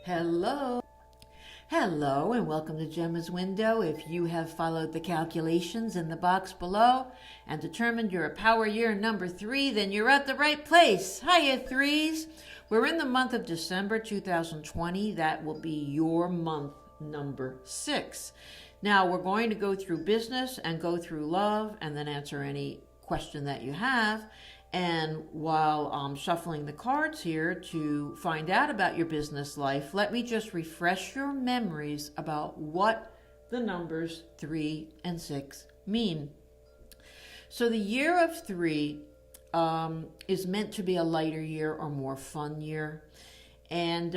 Hello. Hello and welcome to Jemma's Window. If you have followed the calculations in the box below and determined you're a power year number 3, then you're at the right place. Hiya, threes. We're in the month of December 2020. That will be your month number 6. Now we're going to go through business and go through love and then answer any question that you have. And while I'm shuffling the cards here to find out about your business life, let me just refresh your memories about what the numbers 3 and 6 mean. So the year of 3 is meant to be a lighter year or more fun year. And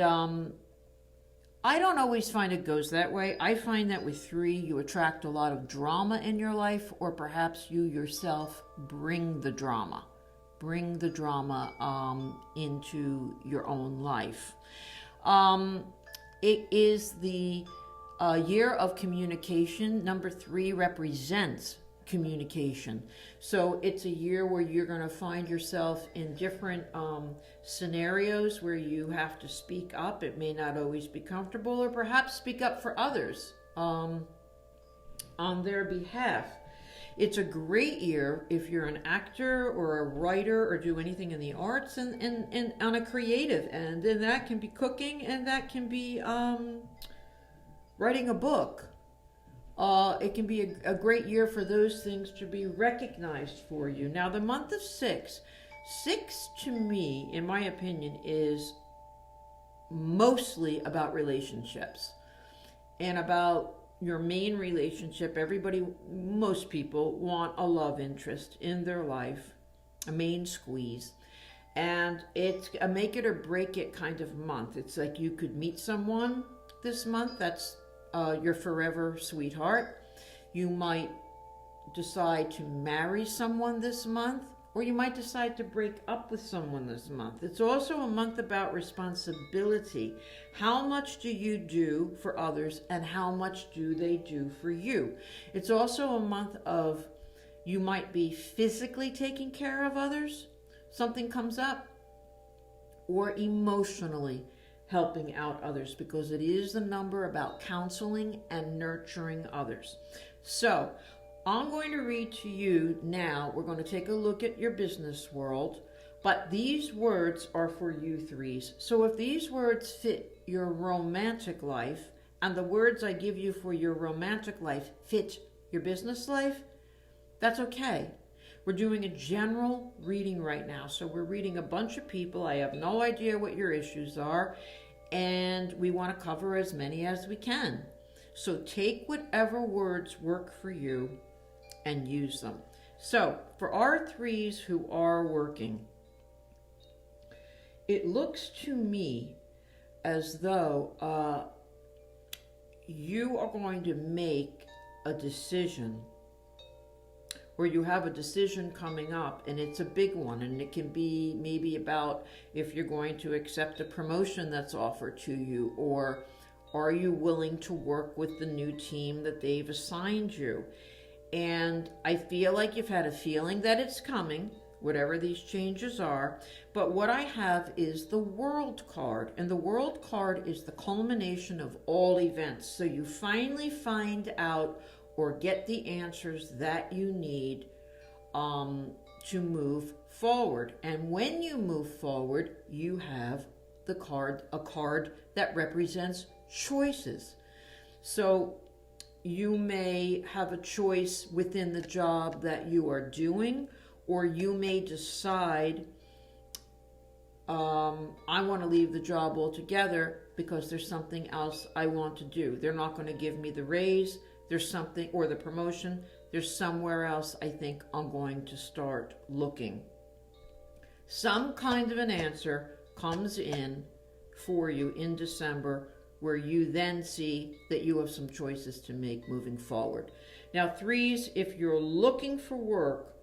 I don't always find it goes that way. I find that with 3, you attract a lot of drama in your life, or perhaps you yourself bring the drama. Bring the drama into your own life. It is the year of communication. Number 3 represents communication. So it's a year where you're going to find yourself in different scenarios where you have to speak up. It may not always be comfortable, or perhaps speak up for others on their behalf. It's a great year if you're an actor or a writer or do anything in the arts and on a creative end. And that can be cooking, and that can be writing a book. It can be a great year for those things to be recognized for you. Now, the month of 6 to me, in my opinion, is mostly about relationships and about your main relationship. Most people want a love interest in their life, a main squeeze. And it's a make it or break it kind of month. It's like you could meet someone this month that's your forever sweetheart. You might decide to marry someone this month, or you might decide to break up with someone this month. It's also a month about responsibility. How much do you do for others, and how much do they do for you? It's also a month of you might be physically taking care of others, something comes up, or emotionally helping out others, because it is the number about counseling and nurturing others. So I'm going to read to you now. We're going to take a look at your business world, but these words are for you threes. So if these words fit your romantic life, and the words I give you for your romantic life fit your business life, that's okay. We're doing a general reading right now. So we're reading a bunch of people. I have no idea what your issues are, and we want to cover as many as we can. So take whatever words work for you and use them. So for our threes who are working, it looks to me as though you are going to make a decision, or you have a decision coming up, and it's a big one, and it can be maybe about if you're going to accept a promotion that's offered to you, or are you willing to work with the new team that they've assigned you. And I feel like you've had a feeling that it's coming, whatever these changes are. But what I have is the World card. And the World card is the culmination of all events. So you finally find out or get the answers that you need to move forward. And when you move forward, you have a card that represents choices. So you may have a choice within the job that you are doing, or you may decide, I want to leave the job altogether because there's something else I want to do. They're not going to give me the raise, there's something, or the promotion, there's somewhere else I think I'm going to start looking. Some kind of an answer comes in for you in December, where you then see that you have some choices to make moving forward. Now, threes, if you're looking for work,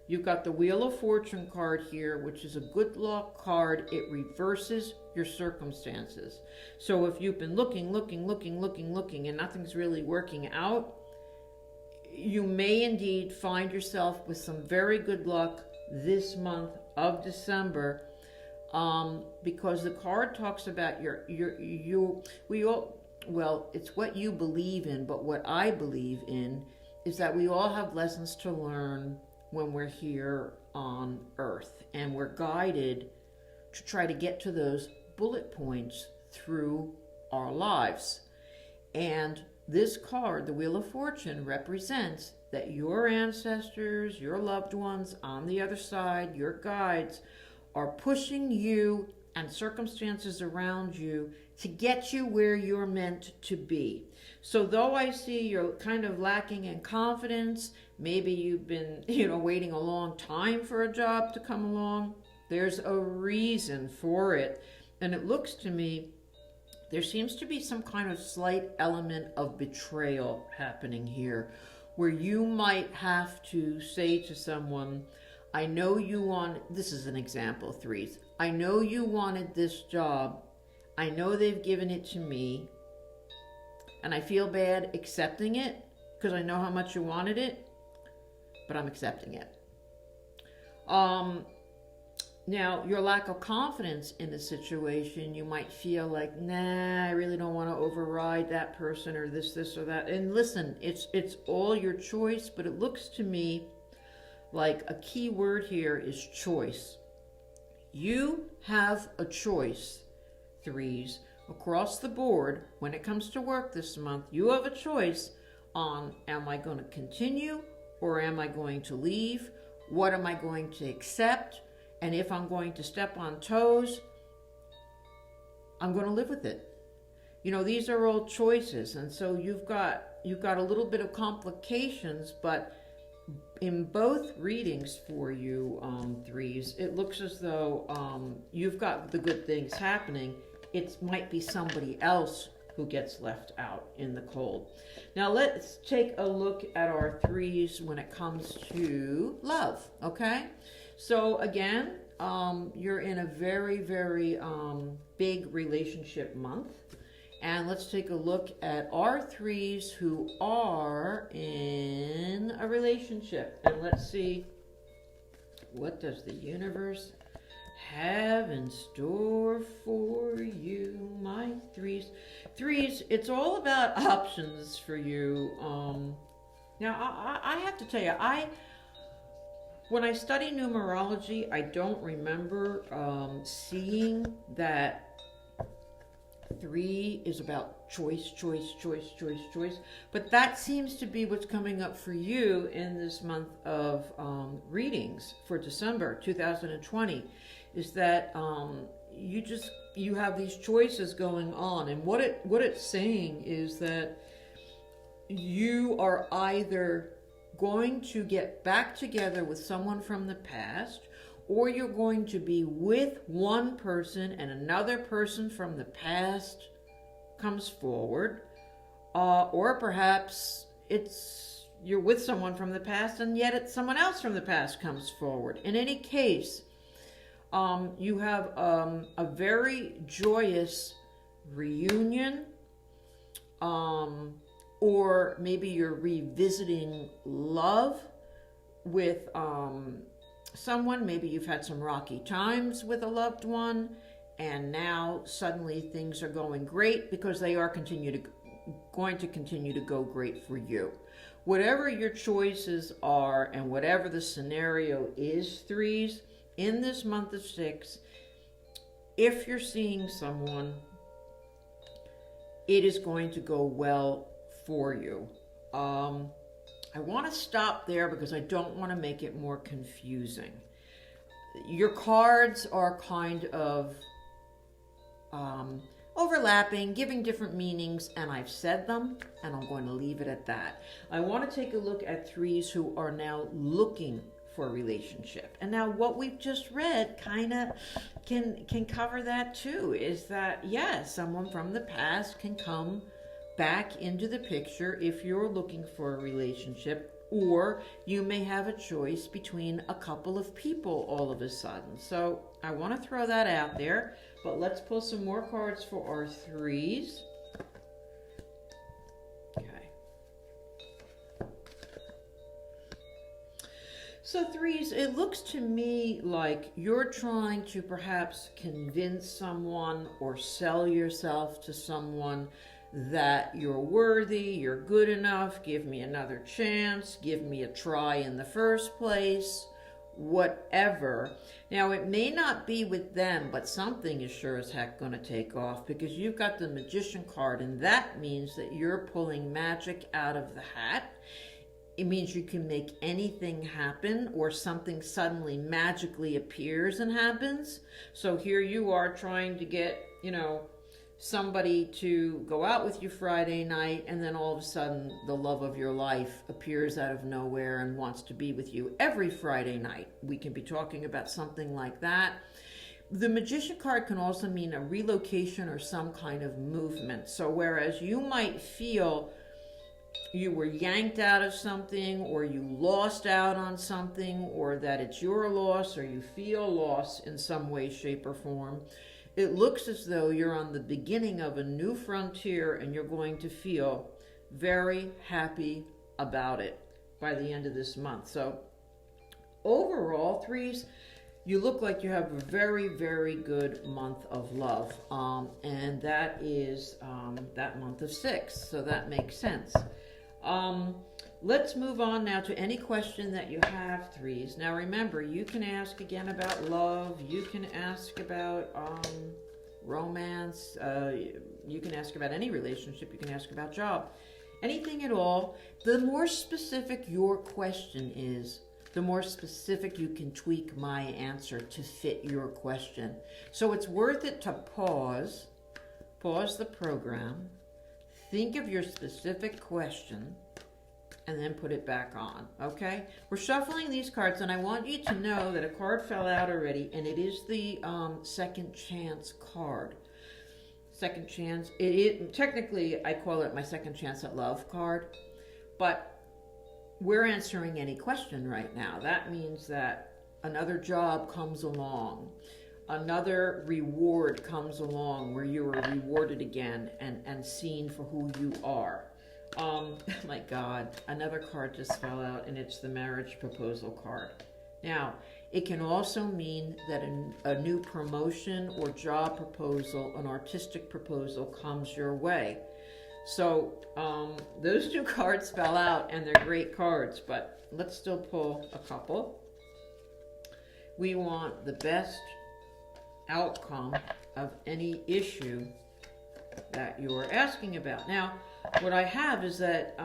you've got the Wheel of Fortune card here, which is a good luck card. It reverses your circumstances. So if you've been looking, and nothing's really working out, you may indeed find yourself with some very good luck this month of December. because the card talks about well, it's what you believe in, but what I believe in is that we all have lessons to learn when we're here on Earth, and we're guided to try to get to those bullet points through our lives. And this card, the Wheel of Fortune, represents that your ancestors, your loved ones on the other side, your guides, are pushing you and circumstances around you to get you where you're meant to be. So though I see you're kind of lacking in confidence, maybe you've been, waiting a long time for a job to come along, there's a reason for it. And it looks to me, there seems to be some kind of slight element of betrayal happening here, where you might have to say to someone, I know you want, this is an example, threes. I know you wanted this job. I know they've given it to me. And I feel bad accepting it because I know how much you wanted it, but I'm accepting it. Now, your lack of confidence in the situation, you might feel like, nah, I really don't want to override that person or this or that. And listen, it's all your choice, but it looks to me like a key word here is choice. You have a choice, threes, across the board. When it comes to work this month, you have a choice on, am I going to continue or am I going to leave? What am I going to accept? And if I'm going to step on toes, I'm going to live with it. These are all choices. And so you've got a little bit of complications, but in both readings for you, threes, it looks as though you've got the good things happening. It might be somebody else who gets left out in the cold. Now let's take a look at our threes when it comes to love, okay? So again, you're in a very, very big relationship month. And let's take a look at our threes who are in a relationship. And let's see, what does the universe have in store for you, my threes? Threes, it's all about options for you. Now, I have to tell you, when I study numerology, I don't remember seeing that 3 is about choice. But that seems to be what's coming up for you in this month of readings for December 2020, is that you have these choices going on. And what it's saying is that you are either going to get back together with someone from the past, or you're going to be with one person and another person from the past comes forward, or perhaps you're with someone from the past and yet it's someone else from the past comes forward. In any case, you have a very joyous reunion, or maybe you're revisiting love with someone. Maybe you've had some rocky times with a loved one, and now suddenly things are going great because they are going to continue to go great for you. Whatever your choices are and whatever the scenario is, threes, in this month of 6, if you're seeing someone, it is going to go well for you. I want to stop there because I don't want to make it more confusing. Your cards are kind of overlapping, giving different meanings, and I've said them, and I'm going to leave it at that. I want to take a look at threes who are now looking for a relationship. And now what we've just read kind of can cover that too, is that, yes, someone from the past can come back into the picture if you're looking for a relationship, or you may have a choice between a couple of people all of a sudden. So I want to throw that out there, but let's pull some more cards for our threes. Okay. So threes, it looks to me like you're trying to perhaps convince someone or sell yourself to someone that you're worthy, you're good enough, give me another chance, give me a try in the first place, whatever. Now, it may not be with them, but something is sure as heck going to take off, because you've got the Magician card, and that means that you're pulling magic out of the hat. It means you can make anything happen, or something suddenly magically appears and happens. So here you are trying to get, somebody to go out with you Friday night, and then all of a sudden the love of your life appears out of nowhere and wants to be with you every Friday night. We can be talking about something like that. The Magician card can also mean a relocation or some kind of movement. So whereas you might feel you were yanked out of something, or you lost out on something, or that it's your loss, or you feel lost in some way, shape, or form, it looks as though you're on the beginning of a new frontier, and you're going to feel very happy about it by the end of this month. So overall, threes, you look like you have a very, very good month of love. And that is that month of 6. So that makes sense. Let's move on now to any question that you have, threes. Now remember, you can ask again about love. You can ask about romance. You can ask about any relationship. You can ask about job. Anything at all. The more specific your question is, the more specific you can tweak my answer to fit your question. So it's worth it to pause the program, think of your specific question, and then put it back on, okay? We're shuffling these cards, and I want you to know that a card fell out already, and it is the second chance card. Second chance, technically I call it my second chance at love card, but we're answering any question right now. That means that another job comes along, another reward comes along where you are rewarded again and seen for who you are. Oh my God, another card just fell out, and it's the marriage proposal card. Now, it can also mean that a new promotion or job proposal, an artistic proposal comes your way. So those two cards fell out, and they're great cards, but let's still pull a couple. We want the best outcome of any issue that you're asking about. Now, what I have is that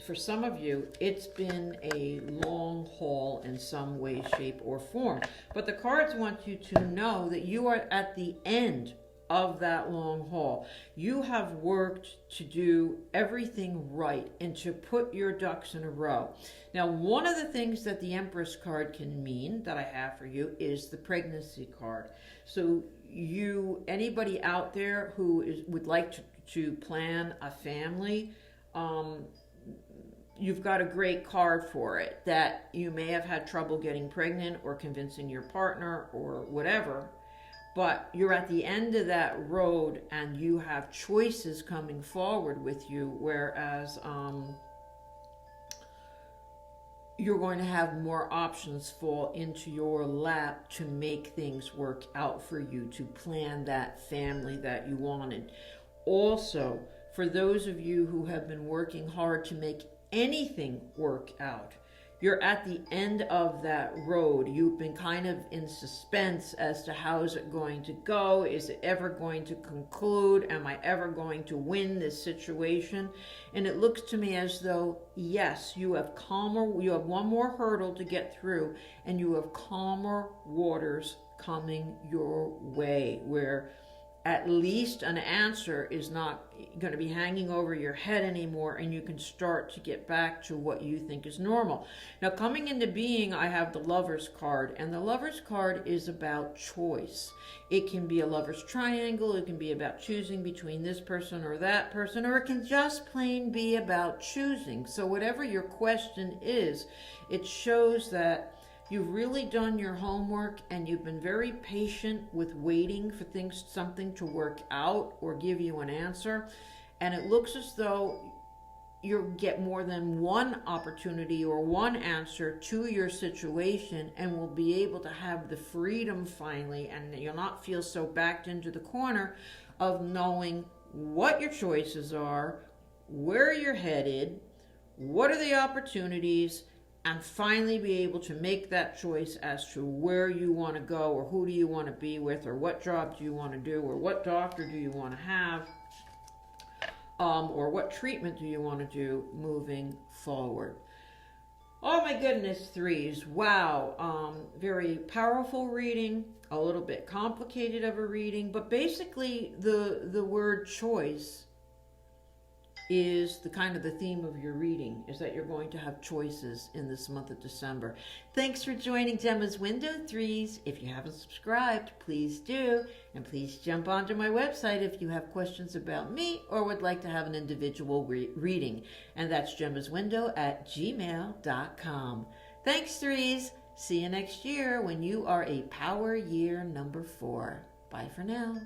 for some of you, it's been a long haul in some way, shape, or form. But the cards want you to know that you are at the end of that long haul. You have worked to do everything right and to put your ducks in a row. Now, one of the things that the Empress card can mean that I have for you is the pregnancy card. So anybody out there who would like to plan a family, you've got a great card for it, that you may have had trouble getting pregnant or convincing your partner or whatever, but you're at the end of that road and you have choices coming forward with you, whereas you're going to have more options fall into your lap to make things work out for you, to plan that family that you wanted. Also, for those of you who have been working hard to make anything work out, you're at the end of that road. You've been kind of in suspense as to how is it going to go? Is it ever going to conclude? Am I ever going to win this situation? And it looks to me as though, yes, you have one more hurdle to get through, and you have calmer waters coming your way, where at least an answer is not going to be hanging over your head anymore, and you can start to get back to what you think is normal. Now, coming into being, I have the Lover's card, and the Lover's card is about choice. It can be a lover's triangle, it can be about choosing between this person or that person, or it can just plain be about choosing. So whatever your question is, it shows that you've really done your homework, and you've been very patient with waiting for something to work out or give you an answer. And it looks as though you'll get more than one opportunity or one answer to your situation, and will be able to have the freedom finally, and you'll not feel so backed into the corner of knowing what your choices are, where you're headed, what are the opportunities, and finally be able to make that choice as to where you want to go, or who do you want to be with, or what job do you want to do, or what doctor do you want to have, or what treatment do you want to do moving forward. Oh my goodness, threes. Wow. Very powerful reading, a little bit complicated of a reading, but basically the word choice is the kind of the theme of your reading, is that you're going to have choices in this month of December. Thanks for joining Gemma's Window Threes. If you haven't subscribed, please do. And please jump onto my website if you have questions about me or would like to have an individual reading. And that's gemmaswindow@gmail.com. Thanks, threes. See you next year when you are a power year number 4. Bye for now.